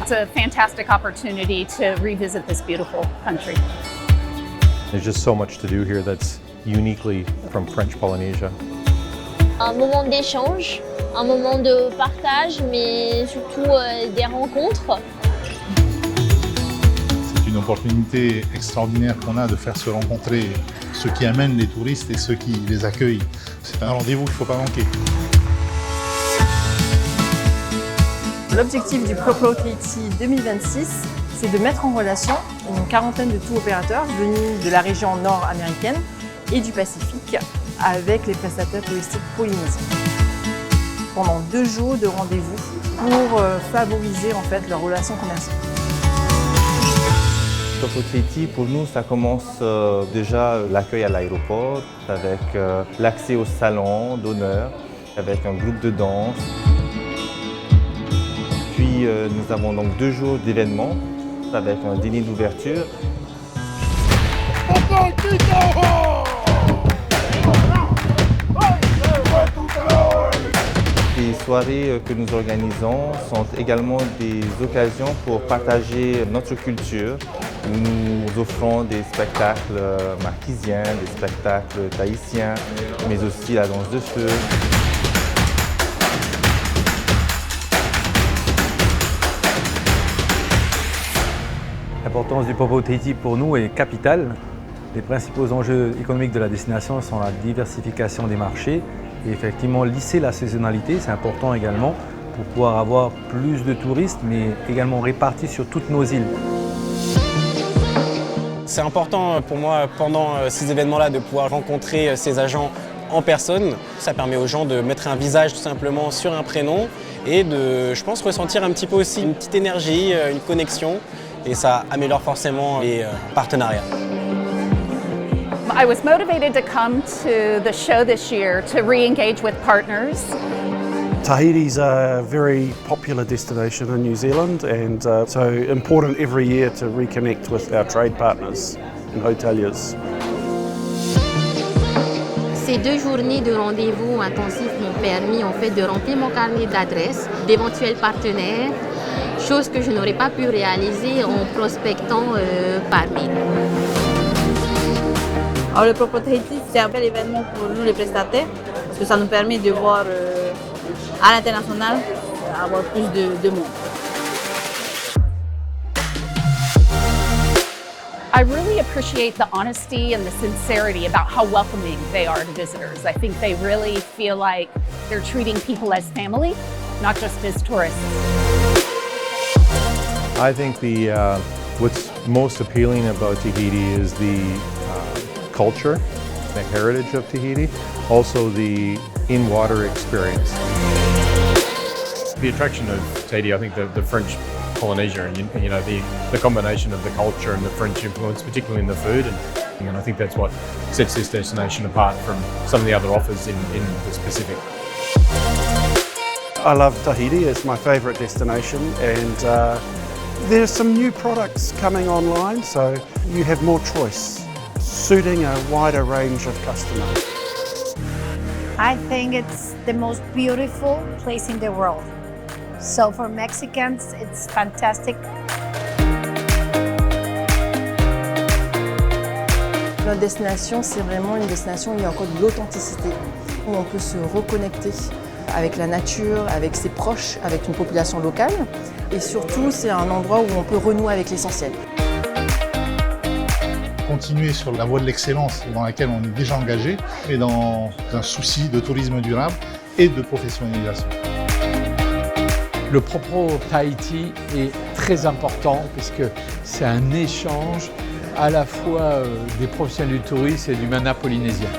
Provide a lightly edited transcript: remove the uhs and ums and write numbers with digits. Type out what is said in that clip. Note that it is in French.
It's a fantastic opportunity to revisit this beautiful country. There's just so much to do here that's uniquely from French Polynesia. Un moment d'échange, un moment de partage, mais surtout des rencontres. C'est une opportunité extraordinaire qu'on a de faire se rencontrer ceux qui amènent les touristes et ceux qui les accueillent. C'est un rendez-vous qu'il ne faut pas manquer. L'objectif du Propro Tahiti 2026, c'est de mettre en relation une quarantaine de tours opérateurs venus de la région nord-américaine et du Pacifique avec les prestataires touristiques polynésiens. Pendant 2 jours de rendez-vous pour favoriser en fait leurs relations commerciales. Propro Tahiti, pour nous, ça commence déjà l'accueil à l'aéroport avec l'accès au salon d'honneur, avec un groupe de danse. Puis nous avons donc 2 jours d'événements avec un dîner d'ouverture. Les soirées que nous organisons sont également des occasions pour partager notre culture. Nous offrons des spectacles marquisiens, des spectacles tahitiens, mais aussi la danse de feu. L'importance du Propro Tahiti pour nous est capitale. Les principaux enjeux économiques de la destination sont la diversification des marchés et effectivement lisser la saisonnalité, c'est important également pour pouvoir avoir plus de touristes mais également répartis sur toutes nos îles. C'est important pour moi pendant ces événements-là de pouvoir rencontrer ces agents en personne. Ça permet aux gens de mettre un visage tout simplement sur un prénom et de, je pense, ressentir un petit peu aussi une petite énergie, une connexion. Et ça améliore forcément les partenariats. I was motivated to come to the show this year to re-engage with partners. Tahiti is a very popular destination in New Zealand and so important every year to reconnect with our trade partners and hoteliers. Ces 2 journées de rendez-vous intensifs m'ont permis en fait de remplir mon carnet d'adresses, d'éventuels partenaires, chose que je n'aurais pas pu réaliser en prospectant par mail. Alors, le Propro Tahiti, c'est un bel événement pour nous les prestataires parce que ça nous permet de voir à l'international, avoir plus de monde. I really appreciate the honesty and the sincerity about how welcoming they are to visitors. I think they really feel like they're treating people as family, not just as tourists. I think what's most appealing about Tahiti is the culture, the heritage of Tahiti, also the in-water experience. The attraction of Tahiti, I think the French Polynesia and you know the combination of the culture and the French influence, particularly in the food, and I think that's what sets this destination apart from some of the other offers in the Pacific. I love Tahiti, it's my favourite destination and there's some new products coming online so you have more choice, suiting a wider range of customers. I think it's the most beautiful place in the world. So for Mexicans, it's fantastic. Notre destination, c'est vraiment une destination où il y a encore de l'authenticité, où on peut se reconnecter avec la nature, avec ses proches, avec une population locale. Et surtout, c'est un endroit où on peut renouer avec l'essentiel. Continuer sur la voie de l'excellence dans laquelle on est déjà engagé et dans un souci de tourisme durable et de professionnalisation. Le Propro Tahiti est très important puisque c'est un échange à la fois des professionnels du tourisme et du mana polynésien.